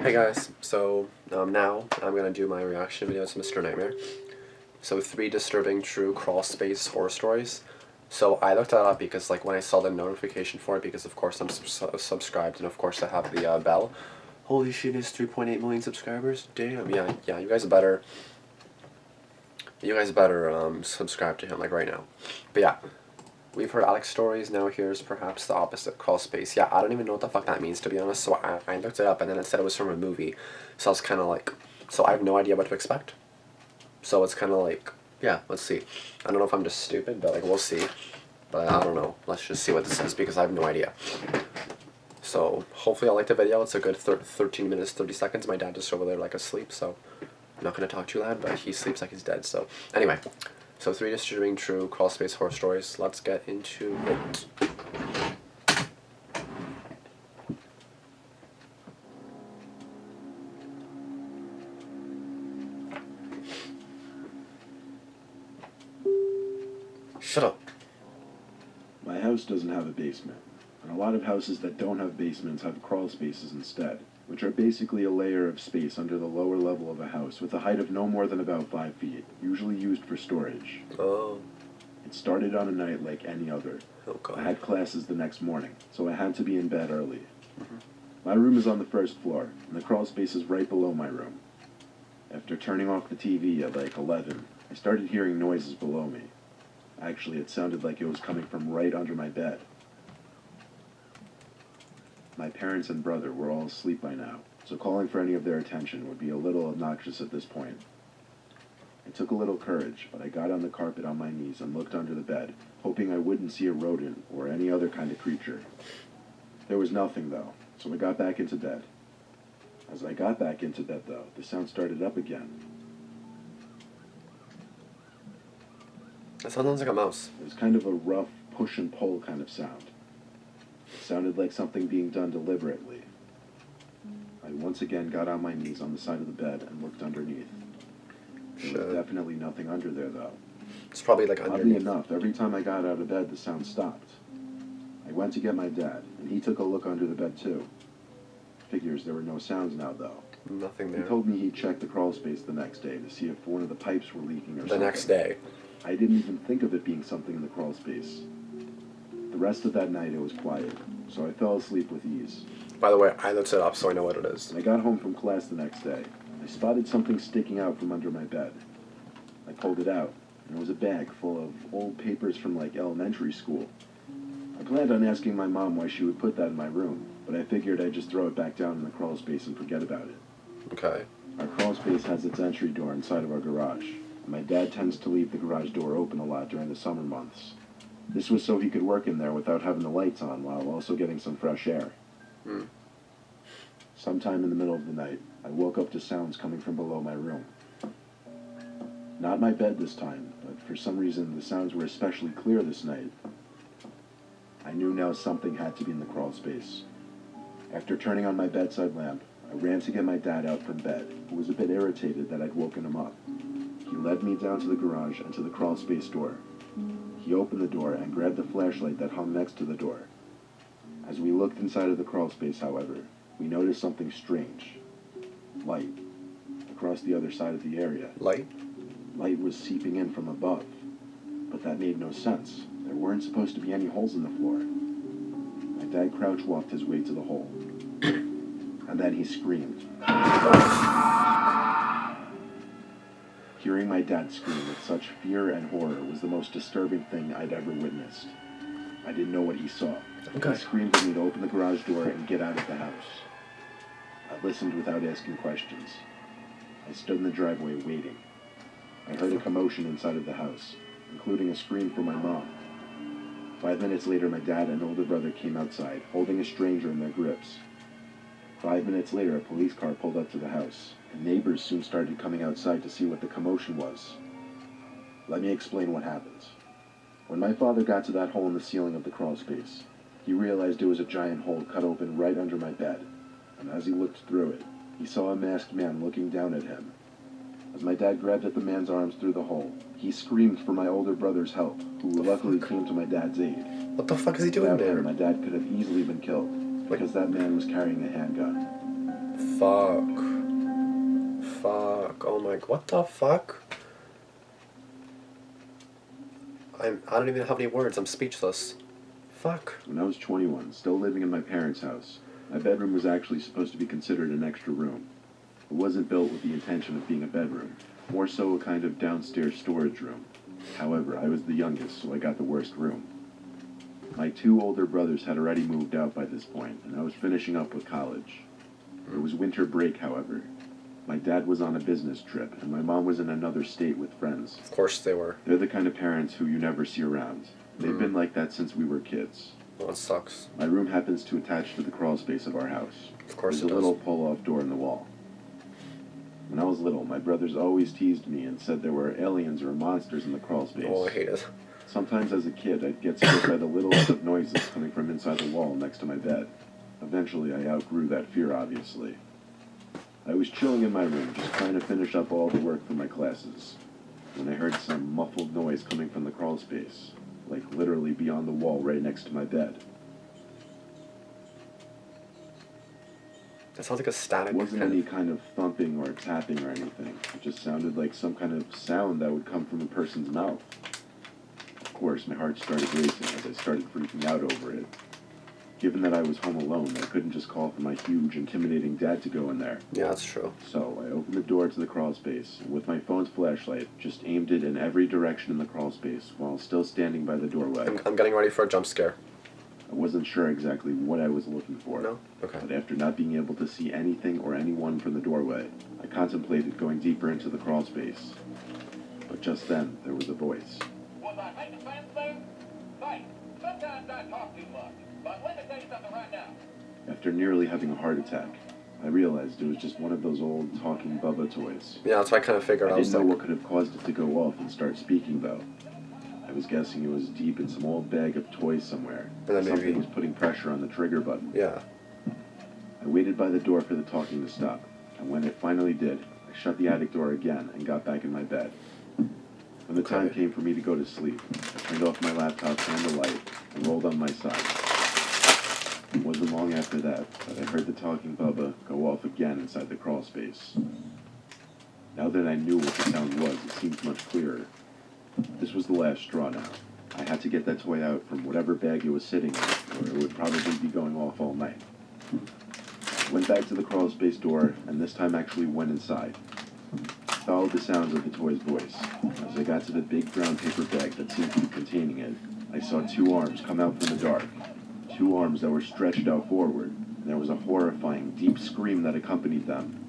Hey guys, so now I'm gonna do my reaction video to Mr. Nightmare. So 3 disturbing true Crawlspace horror stories. So I looked that up because like when I saw the notification for it, because of course I'm subscribed and of course I have the bell. Holy shit, it's 3.8 million subscribers. Damn, yeah. You guys better subscribe to him like right now. But yeah. We've heard Alex stories, now here's perhaps the opposite, Crawlspace. Yeah, I don't even know what the fuck that means, to be honest, so I looked it up, and then it said it was from a movie, so I was kind of like, so I have no idea what to expect. So it's kind of like, yeah, let's see. I don't know if I'm just stupid, but like, we'll see. But I don't know, let's just see what this is, because I have no idea. So, hopefully I like the video. It's a good 13 minutes, 30 seconds. My dad just over there like asleep, so I'm not going to talk too loud, but he sleeps like he's dead, so anyway. So 3 disturbing true Crawlspace horror stories. Let's get into it. Shut up. My house doesn't have a basement, and a lot of houses that don't have basements have crawl spaces instead, which are basically a layer of space under the lower level of a house with a height of no more than about 5 feet, usually used for storage. Oh. It started on a night like any other. Oh God. I had classes the next morning, so I had to be in bed early. My room is on the first floor, and the crawl space is right below my room. After turning off the TV at like 11, I started hearing noises below me. Actually, it sounded like it was coming from right under my bed. My parents and brother were all asleep by now, so calling for any of their attention would be a little obnoxious at this point. It took a little courage, but I got on the carpet on my knees and looked under the bed, hoping I wouldn't see a rodent or any other kind of creature. There was nothing, though, so I got back into bed. As I got back into bed, though, the sound started up again. That sounds like a mouse. It was kind of a rough push and pull kind of sound. It sounded like something being done deliberately. I once again got on my knees on the side of the bed and looked underneath. There was definitely nothing under there, though. It's probably like underneath. Oddly enough, every time I got out of bed, the sound stopped. I went to get my dad, and he took a look under the bed, too. Figures there were no sounds now, though. Nothing there. He told me he'd check the crawl space the next day to see if one of the pipes were leaking or something. The next day. I didn't even think of it being something in the crawl space. The rest of that night, it was quiet, so I fell asleep with ease. By the way, I looked it up, so I know what it is. When I got home from class the next day, I spotted something sticking out from under my bed. I pulled it out, and it was a bag full of old papers from like elementary school. I planned on asking my mom why she would put that in my room, but I figured I'd just throw it back down in the crawl space and forget about it. Okay. Our crawl space has its entry door inside of our garage, and my dad tends to leave the garage door open a lot during the summer months. This was so he could work in there without having the lights on while also getting some fresh air. Sometime in the middle of the night, I woke up to sounds coming from below my room. Not my bed this time, but for some reason the sounds were especially clear this night. I knew now something had to be in the crawl space. After turning on my bedside lamp, I ran to get my dad out from bed, who was a bit irritated that I'd woken him up. He led me down to the garage and to the crawl space door. He opened the door and grabbed the flashlight that hung next to the door. As we looked inside of the crawl space, however, we noticed something strange. Light. Across the other side of the area. Light? Light was seeping in from above. But that made no sense. There weren't supposed to be any holes in the floor. My dad crouch walked his way to the hole. And then he screamed. Hearing my dad scream with such fear and horror was the most disturbing thing I'd ever witnessed. I didn't know what he saw. Okay. He screamed at me to open the garage door and get out of the house. I listened without asking questions. I stood in the driveway waiting. I heard a commotion inside of the house, including a scream from my mom. 5 minutes later, my dad and older brother came outside, holding a stranger in their grips. 5 minutes later, a police car pulled up to the house, and neighbors soon started coming outside to see what the commotion was. Let me explain what happened. When my father got to that hole in the ceiling of the crawl space, he realized it was a giant hole cut open right under my bed, and as he looked through it, he saw a masked man looking down at him. As my dad grabbed at the man's arms through the hole, he screamed for my older brother's help, who luckily came to my dad's aid. What the fuck is he doing Without there? him, my dad could have easily been killed, because that man was carrying a handgun. Fuck. Fuck. Oh my... What the fuck? I don't even have any words. I'm speechless. Fuck. When I was 21, still living in my parents' house, my bedroom was actually supposed to be considered an extra room. It wasn't built with the intention of being a bedroom, more so a kind of downstairs storage room. However, I was the youngest, so I got the worst room. My 2 older brothers had already moved out by this point, and I was finishing up with college. It was winter break, however. My dad was on a business trip, and my mom was in another state with friends. Of course they were. They're the kind of parents who you never see around. They've been like that since we were kids. Well, it sucks. My room happens to attach to the crawl space of our house. Of course There's it a does. little pull-off door in the wall. When I was little, my brothers always teased me and said there were aliens or monsters in the crawl space. Oh, I hate it. Sometimes as a kid, I'd get scared by the littlest of noises coming from inside the wall next to my bed. Eventually, I outgrew that fear, obviously. I was chilling in my room, just trying to finish up all the work for my classes, when I heard some muffled noise coming from the crawl space, like literally beyond the wall right next to my bed. That sounds like a static. It wasn't any kind of thumping or tapping or anything. It just sounded like some kind of sound that would come from a person's mouth. Of course, my heart started racing as I started freaking out over it. Given that I was home alone, I couldn't just call for my huge, intimidating dad to go in there. Yeah, that's true. So I opened the door to the crawl space, and with my phone's flashlight, just aimed it in every direction in the crawl space while still standing by the doorway. I'm getting ready for a jump scare. I wasn't sure exactly what I was looking for. No? Okay. But after not being able to see anything or anyone from the doorway, I contemplated going deeper into the crawl space. But just then, there was a voice. Was I making sense there? Right. Sometimes I talk too much. But let me tell you something right now. After nearly having a heart attack, I realized it was just one of those old talking Bubba toys. Yeah, that's what I kind of figured. I I was didn't know like, what could have caused it to go off and start speaking, though. I was guessing it was deep in some old bag of toys somewhere. And then Something maybe- was putting pressure on the trigger button. yeah. I waited by the door for the talking to stop, and when it finally did, I shut the attic door again and got back in my bed. When the time Okay. came for me to go to sleep, I turned off my laptop, turned the light, and rolled on my side. It wasn't long after that I heard the talking Bubba go off again inside the crawl space. Now that I knew what the sound was, it seemed much clearer. This was the last straw now. I had to get that toy out from whatever bag it was sitting in, or it would probably be going off all night. I went back to the crawl space door, and this time actually went inside. I followed the sounds of the toy's voice. As I got to the big brown paper bag that seemed to be containing it, I saw 2 arms come out from the dark. 2 arms that were stretched out forward, and there was a horrifying, deep scream that accompanied them.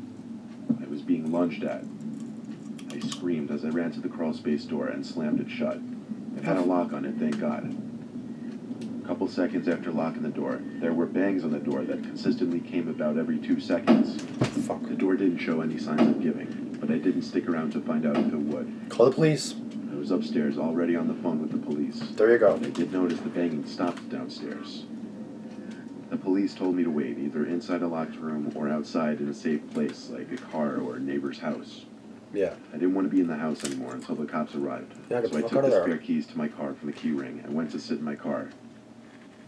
I was being lunged at. I screamed as I ran to the crawl space door and slammed it shut. It had a lock on it, thank God. A couple seconds after locking the door, there were bangs on the door that consistently came about every 2 seconds. Fuck. The door didn't show any signs of giving, but I didn't stick around to find out if it would. Call the police. I was upstairs already on the phone with the police. There you go. But I did notice the banging stopped downstairs. The police told me to wait, either inside a locked room or outside in a safe place, like a car or a neighbor's house. Yeah. I didn't want to be in the house anymore until the cops arrived. Yeah, get So the I fuck took out of the there. spare keys to my car from the key ring and went to sit in my car.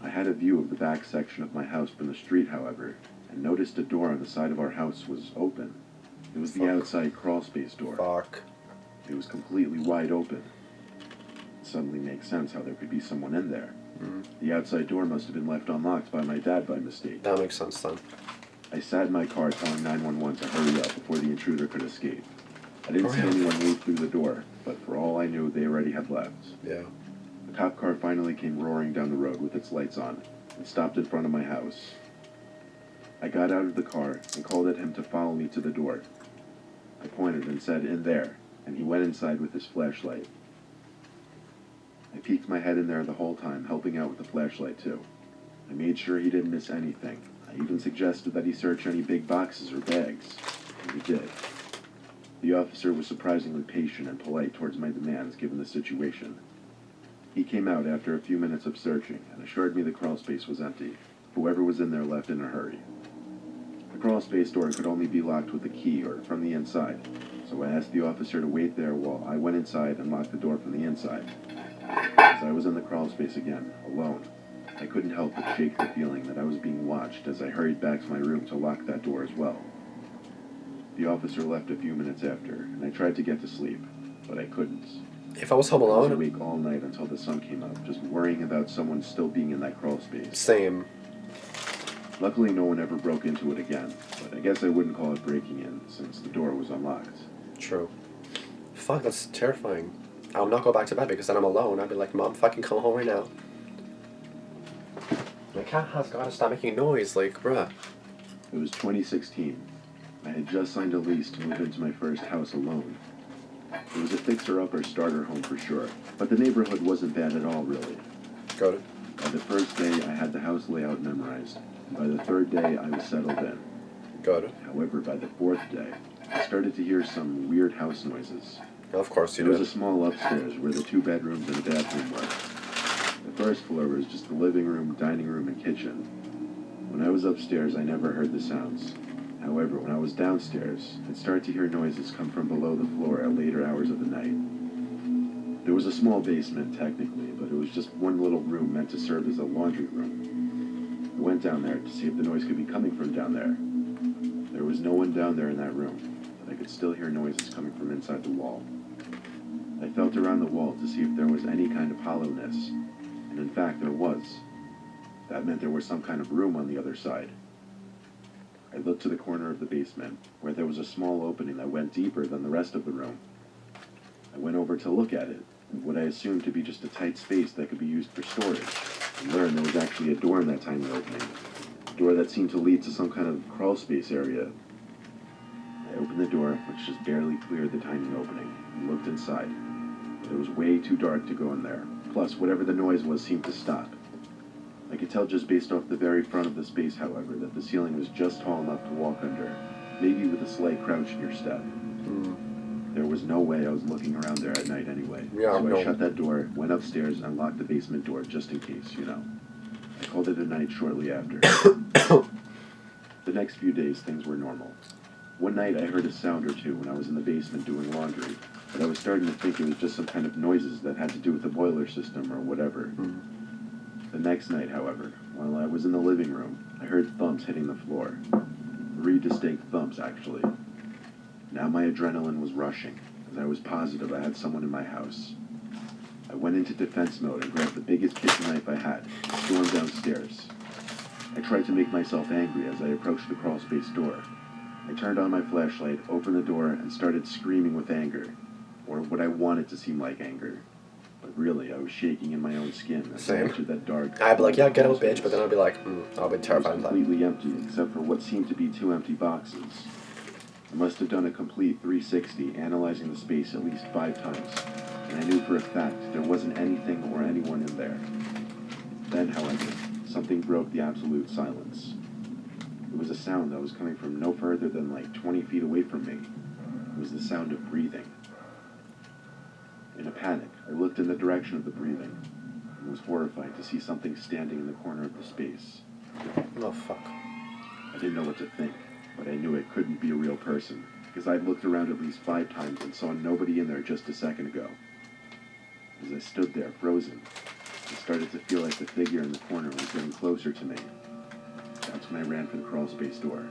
I had a view of the back section of my house from the street, however, and noticed a door on the side of our house was open. It was the Fuck. outside crawl space door. Fuck. It was completely wide open. It suddenly makes sense how there could be someone in there. The outside door must have been left unlocked by my dad by mistake. That makes sense then. I sat in my car telling 911 to hurry up before the intruder could escape. I didn't see Hurry up. anyone move through the door, but for all I knew, they already had left. Yeah. The cop car finally came roaring down the road with its lights on and stopped in front of my house. I got out of the car and called at him to follow me to the door. I pointed and said, "In there," and he went inside with his flashlight. I peeked my head in there the whole time, helping out with the flashlight too. I made sure he didn't miss anything. I even suggested that he search any big boxes or bags, and he did. The officer was surprisingly patient and polite towards my demands given the situation. He came out after a few minutes of searching and assured me the crawl space was empty. Whoever was in there left in a hurry. The crawl space door could only be locked with a key or from the inside, so I asked the officer to wait there while I went inside and locked the door from the inside. As I was in the crawl space again, alone, I couldn't help but shake the feeling that I was being watched as I hurried back to my room to lock that door as well. The officer left a few minutes after, and I tried to get to sleep, but I couldn't. If I was home I was alone, awake all night until the sun came up, just worrying about someone still being in that crawl space. same. Luckily, no one ever broke into it again, but I guess I wouldn't call it breaking in, since the door was unlocked. True. Fuck, that's terrifying. I'll not go back to bed because then I'm alone. I'd be like, Mom, fucking come home right now. My cat has gotta stop making noise, like, bruh. It was 2016. I had just signed a lease to move into my first house alone. It was a fixer-upper starter home for sure, but the neighborhood wasn't bad at all, really. Go to. By the first day, I had the house layout memorized, and by the third day, I was settled in. Go to. However, by the fourth day, I started to hear some weird house noises. Of course you There was a do. small upstairs where the 2 bedrooms and a bathroom were. The first floor was just the living room, dining room, and kitchen. When I was upstairs, I never heard the sounds. However, when I was downstairs, I'd start to hear noises come from below the floor at later hours of the night. There was a small basement, technically, but it was just one little room meant to serve as a laundry room. I went down there to see if the noise could be coming from down there. There was no one down there in that room, but I could still hear noises coming from inside the wall. I felt around the wall to see if there was any kind of hollowness, and in fact there was. That meant there was some kind of room on the other side. I looked to the corner of the basement, where there was a small opening that went deeper than the rest of the room. I went over to look at it, and what I assumed to be just a tight space that could be used for storage, and learned there was actually a door in that tiny opening. A door that seemed to lead to some kind of crawl space area. I opened the door, which just barely cleared the tiny opening, and looked inside. But it was way too dark to go in there. Plus, whatever the noise was seemed to stop. I could tell just based off the very front of the space, however, that the ceiling was just tall enough to walk under, maybe with a slight crouch in your step. There was no way I was looking around there at night anyway. Yeah, so no. I shut that door, went upstairs, and locked the basement door just in case, you know. I called it a night shortly after. The next few days, things were normal. One night I heard a sound or two when I was in the basement doing laundry, but I was starting to think it was just some kind of noises that had to do with the boiler system or whatever. The next night, however, while I was in the living room, I heard thumps hitting the floor. 3 distinct thumps, actually. Now my adrenaline was rushing, as I was positive I had someone in my house. I went into defense mode and grabbed the biggest kitchen knife I had and stormed downstairs. I tried to make myself angry as I approached the crawlspace door. I turned on my flashlight, opened the door, and started screaming with anger, or what I wanted to seem like anger. But really, I was shaking in my own skin as I Same. entered that dark... I'd be like, yeah, get out, crawl bitch, but then I'd be like, I'll be It was terrified of that. completely empty, except for what seemed to be 2 empty boxes. I must have done a complete 360, analyzing the space at least 5 times, and I knew for a fact there wasn't anything or anyone in there. Then, however, something broke the absolute silence. It was a sound that was coming from no further than like 20 feet away from me. It was the sound of breathing. In a panic, I looked in the direction of the breathing, and was horrified to see something standing in the corner of the space. Oh, fuck. I didn't know what to think, but I knew it couldn't be a real person, because I'd looked around at least 5 times and saw nobody in there just a second ago. As I stood there, frozen, I started to feel like the figure in the corner was getting closer to me. That's when I ran for the crawlspace door.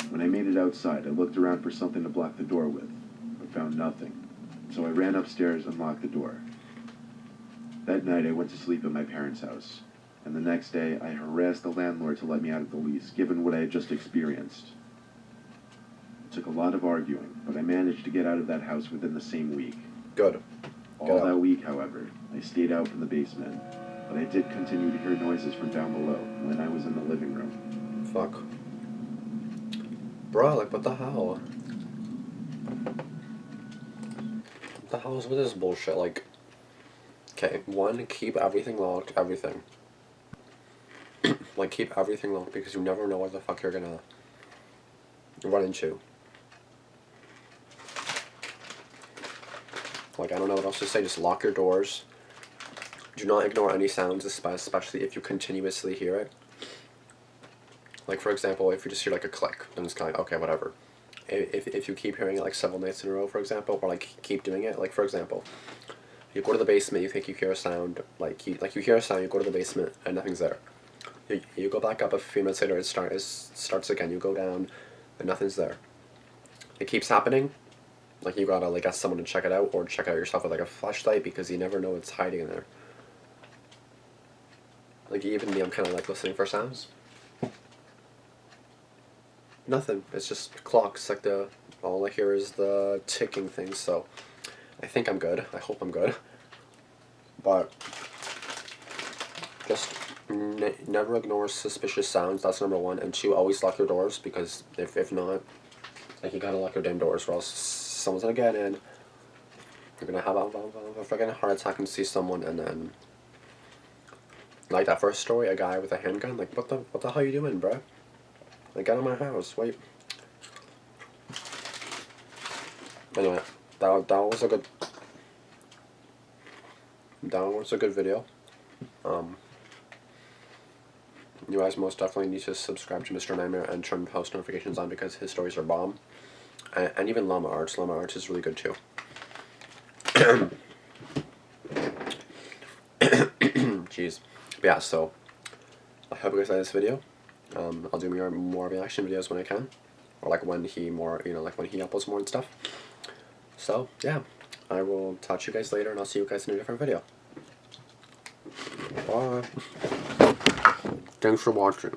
When I made it outside, I looked around for something to block the door with, but found nothing. So I ran upstairs and locked the door. That night I went to sleep at my parents' house, and the next day I harassed the landlord to let me out of the lease, given what I had just experienced. It took a lot of arguing, but I managed to get out of that house within the same week. Good. All out. that week, however, I stayed out from the basement, but I did continue to hear noises from down below when I was in the living room. Fuck. Bro, like, what the hell? What the hell is with this bullshit? Like, okay, 1, keep everything locked, everything. Like, keep everything locked because you never know what the fuck you're gonna run into. Like, I don't know what else to say, just lock your doors. Do not ignore any sounds, especially if you continuously hear it. Like, for example, if you just hear, like, a click, then it's kind of, okay, whatever. If you keep hearing it, like, several nights in a row, for example, or, like, keep doing it, like, for example, you go to the basement, you think you hear a sound, you hear a sound, you go to the basement, and nothing's there. You go back up a few minutes later, it starts again, you go down, and nothing's there. it keeps happening, like you gotta like ask someone to check it out or check it out yourself with like a flashlight because you never know what's hiding in there. Like even me, I'm kind of like listening for sounds. Nothing. It's just clocks. Like all I hear is the ticking thing. So I think I'm good. I hope I'm good. But just never ignore suspicious sounds. That's number one. And two, always lock your doors because if not, like you gotta lock your damn doors or else someone's gonna get in. You're gonna have a freaking heart attack and see someone, and then like that first story, a guy with a handgun. Like what the hell you doing, bro? Like get out of my house. Wait. Anyway, that was a good. That was a good video. You guys most definitely need to subscribe to Mr. Nightmare and turn post notifications on because his stories are bomb. And even Llama Arts. Llama Arts is really good too. Jeez. But yeah, so I hope you guys like this video. I'll do more reaction videos when I can. Or like when he like when he uploads more and stuff. So, yeah. I will talk to you guys later and I'll see you guys in a different video. Bye. Thanks for watching.